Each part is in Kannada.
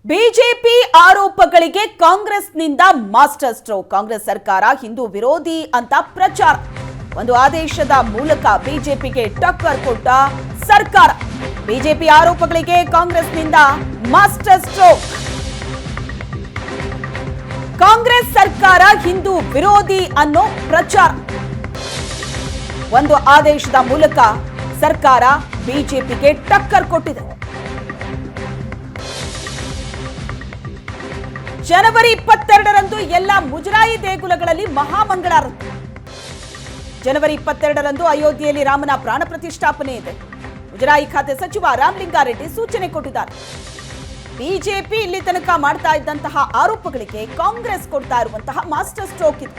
ಬಿಜೆಪಿ ಆರೋಪಗಳಿಗೆ ಕಾಂಗ್ರೆಸ್ನಿಂದ ಮಾಸ್ಟರ್ ಸ್ಟ್ರೋಕ್. ಕಾಂಗ್ರೆಸ್ ಸರ್ಕಾರ ಹಿಂದೂ ವಿರೋಧಿ ಅಂತ ಪ್ರಚಾರ. ಒಂದು ಆದೇಶದ ಮೂಲಕ ಬಿಜೆಪಿಗೆ ಟಕ್ಕರ್ ಕೊಟ್ಟ ಸರ್ಕಾರ. ಬಿಜೆಪಿ ಆರೋಪಗಳಿಗೆ ಕಾಂಗ್ರೆಸ್ನಿಂದ ಮಾಸ್ಟರ್ ಸ್ಟ್ರೋಕ್. ಕಾಂಗ್ರೆಸ್ ಸರ್ಕಾರ ಹಿಂದೂ ವಿರೋಧಿ ಅನ್ನೋ ಪ್ರಚಾರ. ಒಂದು ಆದೇಶದ ಮೂಲಕ ಸರ್ಕಾರ ಬಿಜೆಪಿಗೆ ಟಕ್ಕರ್ ಕೊಟ್ಟಿದೆ. ಜನವರಿ 22ರಂದು ಎಲ್ಲ ಮುಜರಾಯಿ ದೇಗುಲಗಳಲ್ಲಿ ಮಹಾಮಂಗಳಾರತಿ. ಜನವರಿ 22ರಂದು ಅಯೋಧ್ಯೆಯಲ್ಲಿ ರಾಮನ ಪ್ರಾಣ ಪ್ರತಿಷ್ಠಾಪನೆ ಇದೆ. ಮುಜರಾಯಿ ಖಾತೆ ಸಚಿವ ರಾಮಲಿಂಗಾರೆಡ್ಡಿ ಸೂಚನೆ ಕೊಟ್ಟಿದ್ದಾರೆ. ಬಿಜೆಪಿ ಇಲ್ಲಿ ತನಕ ಮಾಡ್ತಾ ಇದ್ದಂತಹ ಆರೋಪಗಳಿಗೆ ಕಾಂಗ್ರೆಸ್ ಕೊಡ್ತಾ ಇರುವಂತಹ ಮಾಸ್ಟರ್ ಸ್ಟ್ರೋಕ್ ಇದು.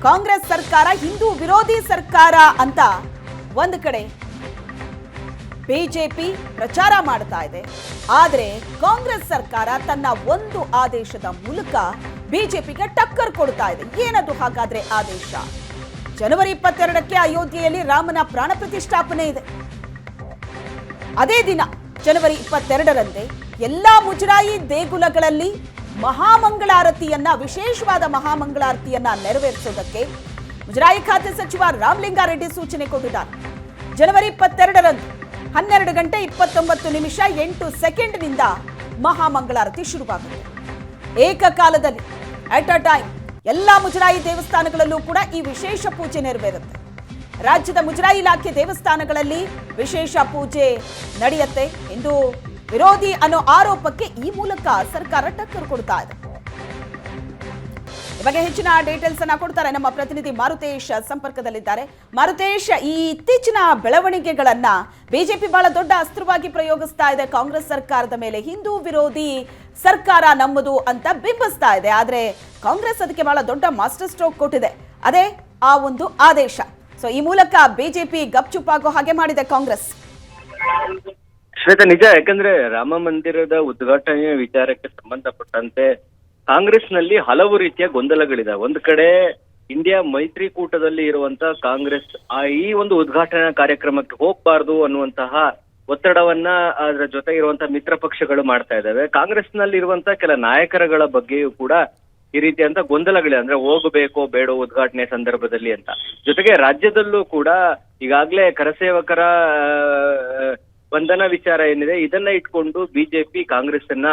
ಕಾಂಗ್ರೆಸ್ ಸರ್ಕಾರ ಹಿಂದೂ ವಿರೋಧಿ ಸರ್ಕಾರ ಅಂತ ಒಂದು ಕಡೆ ಬಿಜೆಪಿ ಪ್ರಚಾರ ಮಾಡ್ತಾ ಇದೆ. ಆದರೆ ಕಾಂಗ್ರೆಸ್ ಸರ್ಕಾರ ತನ್ನ ಒಂದು ಆದೇಶದ ಮೂಲಕ ಬಿಜೆಪಿಗೆ ಟಕ್ಕರ್ ಕೊಡ್ತಾ ಇದೆ. ಏನದು ಹಾಗಾದ್ರೆ ಆದೇಶ? ಜನವರಿ 22ಕ್ಕೆ ಅಯೋಧ್ಯೆಯಲ್ಲಿ ರಾಮನ ಪ್ರಾಣ ಪ್ರತಿಷ್ಠಾಪನೆ ಇದೆ. ಅದೇ ದಿನ ಜನವರಿ 22ರಂದೇ ಎಲ್ಲಾ ಮುಜರಾಯಿ ದೇಗುಲಗಳಲ್ಲಿ ಮಹಾಮಂಗಳಾರತಿಯನ್ನ, ವಿಶೇಷವಾದ ಮಹಾಮಂಗಳಾರತಿಯನ್ನ ನೆರವೇರಿಸುವುದಕ್ಕೆ ಮುಜರಾಯಿ ಖಾತೆ ಸಚಿವ ರಾಮಲಿಂಗಾರೆಡ್ಡಿ ಸೂಚನೆ ಕೊಟ್ಟಿದ್ದಾರೆ. ಜನವರಿ 22ರಂದು 12 ಗಂಟೆ 29 ನಿಮಿಷ 8 ಸೆಕೆಂಡ್ನಿಂದ ಮಹಾಮಂಗಳಾರತಿ ಶುರುವಾಗುತ್ತೆ. ಏಕಕಾಲದಲ್ಲಿ ಅಟ್ ಅ ಟೈಮ್ ಎಲ್ಲ ಮುಜರಾಯಿ ದೇವಸ್ಥಾನಗಳಲ್ಲೂ ಕೂಡ ಈ ವಿಶೇಷ ಪೂಜೆ ನೆರವೇರುತ್ತೆ. ರಾಜ್ಯದ ಮುಜರಾಯಿ ಇಲಾಖೆ ದೇವಸ್ಥಾನಗಳಲ್ಲಿ ವಿಶೇಷ ಪೂಜೆ ನಡೆಯುತ್ತೆ. ಹಿಂದೂ ವಿರೋಧಿ ಅನ್ನೋ ಆರೋಪಕ್ಕೆ ಈ ಮೂಲಕ ಸರ್ಕಾರ ಟಕ್ಕರ್ ಕೊಡ್ತಾ ಇದೆ. ಈ ಬಗ್ಗೆ ಹೆಚ್ಚಿನ ಡೀಟೇಲ್ಸ್ ಅನ್ನ ಕೊಡ್ತಾರೆ ನಮ್ಮ ಪ್ರತಿನಿಧಿ ಮಾರುತೇಶ್ ಸಂಪರ್ಕದಲ್ಲಿದ್ದಾರೆ. ಮಾರುತೇಶ್, ಈ ಇತ್ತೀಚಿನ ಬೆಳವಣಿಗೆಗಳನ್ನ ಬಿಜೆಪಿ ಬಹಳ ದೊಡ್ಡ ಅಸ್ತ್ರವಾಗಿ ಪ್ರಯೋಗಿಸ್ತಾ ಇದೆ ಕಾಂಗ್ರೆಸ್ ಸರ್ಕಾರದ ಮೇಲೆ. ಹಿಂದೂ ವಿರೋಧಿ ಸರ್ಕಾರ ನಮ್ಮದು ಅಂತ ಬಿಂಬಿಸ್ತಾ ಇದೆ. ಆದ್ರೆ ಕಾಂಗ್ರೆಸ್ ಅದಕ್ಕೆ ಬಹಳ ದೊಡ್ಡ ಮಾಸ್ಟರ್ ಸ್ಟ್ರೋಕ್ ಕೊಟ್ಟಿದೆ. ಅದೇ ಆ ಒಂದು ಆದೇಶ. ಸೊ ಈ ಮೂಲಕ ಬಿಜೆಪಿ ಗಪ್ಚುಪ್ಪಾಗೋ ಹಾಗೆ ಮಾಡಿದೆ ಕಾಂಗ್ರೆಸ್. ಶ್ವೇತಾ, ನಿಜ. ಯಾಕಂದ್ರೆ ರಾಮ ಮಂದಿರದ ಉದ್ಘಾಟನೆಯ ವಿಚಾರಕ್ಕೆ ಸಂಬಂಧಪಟ್ಟಂತೆ ಕಾಂಗ್ರೆಸ್ನಲ್ಲಿ ಹಲವು ರೀತಿಯ ಗೊಂದಲಗಳಿದಾವೆ. ಒಂದು ಕಡೆ ಇಂಡಿಯಾ ಮೈತ್ರಿಕೂಟದಲ್ಲಿ ಇರುವಂತ ಕಾಂಗ್ರೆಸ್ ಈ ಒಂದು ಉದ್ಘಾಟನಾ ಕಾರ್ಯಕ್ರಮಕ್ಕೆ ಹೋಗ್ಬಾರ್ದು ಅನ್ನುವಂತಹ ಒತ್ತಡವನ್ನ ಅದರ ಜೊತೆ ಇರುವಂತಹ ಮಿತ್ರ ಪಕ್ಷಗಳು ಮಾಡ್ತಾ ಇದ್ದಾವೆ. ಕಾಂಗ್ರೆಸ್ನಲ್ಲಿ ಇರುವಂತಹ ಕೆಲ ನಾಯಕರುಗಳ ಬಗ್ಗೆಯೂ ಕೂಡ ಈ ರೀತಿಯಂತ ಗೊಂದಲಗಳಿದೆ. ಅಂದ್ರೆ ಹೋಗಬೇಕೋ ಬೇಡೋ ಉದ್ಘಾಟನೆ ಸಂದರ್ಭದಲ್ಲಿ ಅಂತ. ಜೊತೆಗೆ ರಾಜ್ಯದಲ್ಲೂ ಕೂಡ ಈಗಾಗಲೇ ಕರಸೇವಕರ ಬಂಧನ ವಿಚಾರ ಏನಿದೆ, ಇದನ್ನ ಇಟ್ಕೊಂಡು ಬಿಜೆಪಿ ಕಾಂಗ್ರೆಸ್ ಅನ್ನ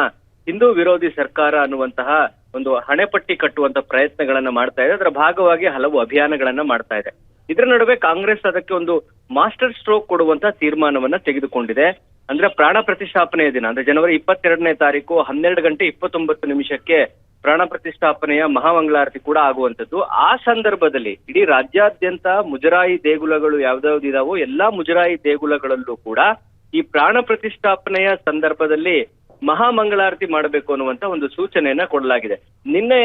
ಹಿಂದೂ ವಿರೋಧಿ ಸರ್ಕಾರ ಅನ್ನುವಂತಹ ಒಂದು ಹಣೆಪಟ್ಟಿ ಕಟ್ಟುವಂತ ಪ್ರಯತ್ನಗಳನ್ನ ಮಾಡ್ತಾ ಇದೆ. ಅದರ ಭಾಗವಾಗಿ ಹಲವು ಅಭಿಯಾನಗಳನ್ನ ಮಾಡ್ತಾ ಇದೆ. ಇದರ ನಡುವೆ ಕಾಂಗ್ರೆಸ್ ಅದಕ್ಕೆ ಒಂದು ಮಾಸ್ಟರ್ ಸ್ಟ್ರೋಕ್ ಕೊಡುವಂತ ತೀರ್ಮಾನವನ್ನ ತೆಗೆದುಕೊಂಡಿದೆ. ಅಂದ್ರೆ ಪ್ರಾಣ ಪ್ರತಿಷ್ಠಾಪನೆಯ ದಿನ ಅಂದ್ರೆ ಜನವರಿ 22ನೇ ತಾರೀಕು 12 ಗಂಟೆ 29 ನಿಮಿಷಕ್ಕೆ ಪ್ರಾಣ ಪ್ರತಿಷ್ಠಾಪನೆಯ ಮಹಾಮಂಗಳಾರತಿ ಕೂಡ ಆಗುವಂತದ್ದು. ಆ ಸಂದರ್ಭದಲ್ಲಿ ಇಡೀ ರಾಜ್ಯಾದ್ಯಂತ ಮುಜರಾಯಿ ದೇಗುಲಗಳು ಯಾವ್ದಾವ್ದಿದಾವೋ ಎಲ್ಲಾ ಮುಜರಾಯಿ ದೇಗುಲಗಳಲ್ಲೂ ಕೂಡ ಈ ಪ್ರಾಣ ಪ್ರತಿಷ್ಠಾಪನೆಯ ಸಂದರ್ಭದಲ್ಲಿ ಮಹಾಮಂಗಳಾರತಿ ಮಾಡಬೇಕು ಅನ್ನುವಂತ ಒಂದು ಸೂಚನೆಯನ್ನ ಕೊಡಲಾಗಿದೆ. ನಿನ್ನೆ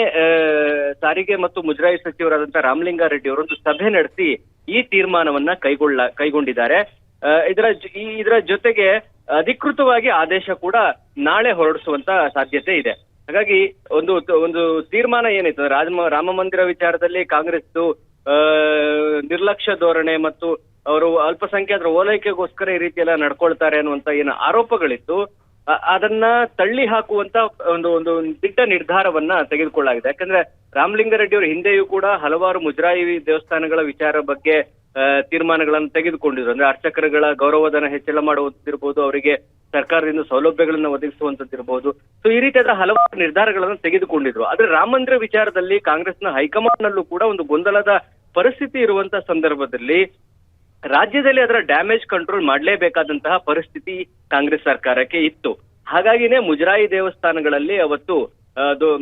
ಸಾರಿಗೆ ಮತ್ತು ಮುಜರಾಯಿ ಸಚಿವರಾದಂತಹ ರಾಮಲಿಂಗಾರೆಡ್ಡಿ ಅವರೊಂದು ಸಭೆ ನಡೆಸಿ ಈ ತೀರ್ಮಾನವನ್ನ ಕೈಗೊಂಡಿದ್ದಾರೆ. ಇದರ ಜೊತೆಗೆ ಅಧಿಕೃತವಾಗಿ ಆದೇಶ ಕೂಡ ನಾಳೆ ಹೊರಡಿಸುವಂತ ಸಾಧ್ಯತೆ ಇದೆ. ಹಾಗಾಗಿ ಒಂದು ತೀರ್ಮಾನ ಏನಿತ್ತು, ರಾಮ ಮಂದಿರ ವಿಚಾರದಲ್ಲಿ ಕಾಂಗ್ರೆಸ್ ನಿರ್ಲಕ್ಷ್ಯ ಧೋರಣೆ ಮತ್ತು ಅವರು ಅಲ್ಪಸಂಖ್ಯಾತರ ಓಲೈಕೆಗೋಸ್ಕರ ಈ ರೀತಿ ಎಲ್ಲ ನಡ್ಕೊಳ್ತಾರೆ ಅನ್ನುವಂತ ಏನು ಆರೋಪಗಳಿತ್ತು, ಅದನ್ನ ತಳ್ಳಿ ಹಾಕುವಂತ ಒಂದು ದಿಟ್ಟ ನಿರ್ಧಾರವನ್ನ ತೆಗೆದುಕೊಳ್ಳಲಾಗಿದೆ. ಯಾಕಂದ್ರೆ ರಾಮಲಿಂಗಾರೆಡ್ಡಿ ಅವರು ಹಿಂದೆಯೂ ಕೂಡ ಹಲವಾರು ಮುಜರಾಯಿ ದೇವಸ್ಥಾನಗಳ ವಿಚಾರ ಬಗ್ಗೆ ತೀರ್ಮಾನಗಳನ್ನು ತೆಗೆದುಕೊಂಡಿದ್ರು. ಅಂದ್ರೆ ಅರ್ಚಕರುಗಳ ಗೌರವಧನ ಹೆಚ್ಚಳ ಮಾಡುವಂತಿರ್ಬೋದು, ಅವರಿಗೆ ಸರ್ಕಾರದಿಂದ ಸೌಲಭ್ಯಗಳನ್ನ ಒದಗಿಸುವಂತದ್ದಿರ್ಬೋದು. ಸೊ ಈ ರೀತಿಯಾದ ಹಲವಾರು ನಿರ್ಧಾರಗಳನ್ನು ತೆಗೆದುಕೊಂಡಿದ್ರು. ಆದ್ರೆ ರಾಮ ಮಂದಿರ ವಿಚಾರದಲ್ಲಿ ಕಾಂಗ್ರೆಸ್ನ ಹೈಕಮಾಂಡ್ ನಲ್ಲೂ ಕೂಡ ಒಂದು ಗೊಂದಲದ ಪರಿಸ್ಥಿತಿ ಇರುವಂತ ಸಂದರ್ಭದಲ್ಲಿ ರಾಜ್ಯದಲ್ಲಿ ಅದರ ಡ್ಯಾಮೇಜ್ ಕಂಟ್ರೋಲ್ ಮಾಡಲೇಬೇಕಾದಂತಹ ಪರಿಸ್ಥಿತಿ ಕಾಂಗ್ರೆಸ್ ಸರ್ಕಾರಕ್ಕೆ ಇತ್ತು. ಹಾಗಾಗಿನೇ ಮುಜರಾಯಿ ದೇವಸ್ಥಾನಗಳಲ್ಲಿ ಅವತ್ತು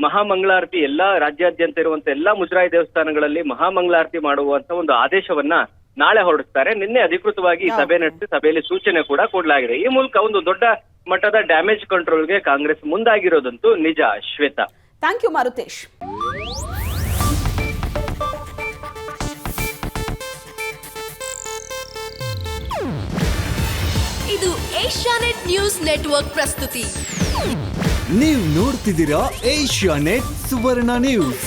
ಮಹಾಮಂಗಳಾರತಿ ಎಲ್ಲಾ ರಾಜ್ಯಾದ್ಯಂತ ಇರುವಂತ ಎಲ್ಲಾ ಮುಜರಾಯಿ ದೇವಸ್ಥಾನಗಳಲ್ಲಿ ಮಹಾಮಂಗಳಾರತಿ ಮಾಡುವಂತ ಒಂದು ಆದೇಶವನ್ನ ನಾಳೆ ಹೊರಡಿಸ್ತಾರೆ. ನಿನ್ನೆ ಅಧಿಕೃತವಾಗಿ ಸಭೆ ನಡೆಸಿ ಸಭೆಯಲ್ಲಿ ಸೂಚನೆ ಕೂಡ ಕೊಡಲಾಗಿದೆ. ಈ ಮೂಲಕ ಒಂದು ದೊಡ್ಡ ಮಟ್ಟದ ಡ್ಯಾಮೇಜ್ ಕಂಟ್ರೋಲ್ಗೆ ಕಾಂಗ್ರೆಸ್ ಮುಂದಾಗಿರೋದಂತೂ ನಿಜ. Shweta, thank you Maruthesh. ಇದು ಏಷ್ಯಾನೆಟ್ ನ್ಯೂಸ್ ನೆಟ್ವರ್ಕ್ ಪ್ರಸ್ತುತಿ. ನೀವು ನೋಡ್ತಿದ್ದೀರಾ ಏಷ್ಯಾನೆಟ್ ಸುವರ್ಣ ನ್ಯೂಸ್.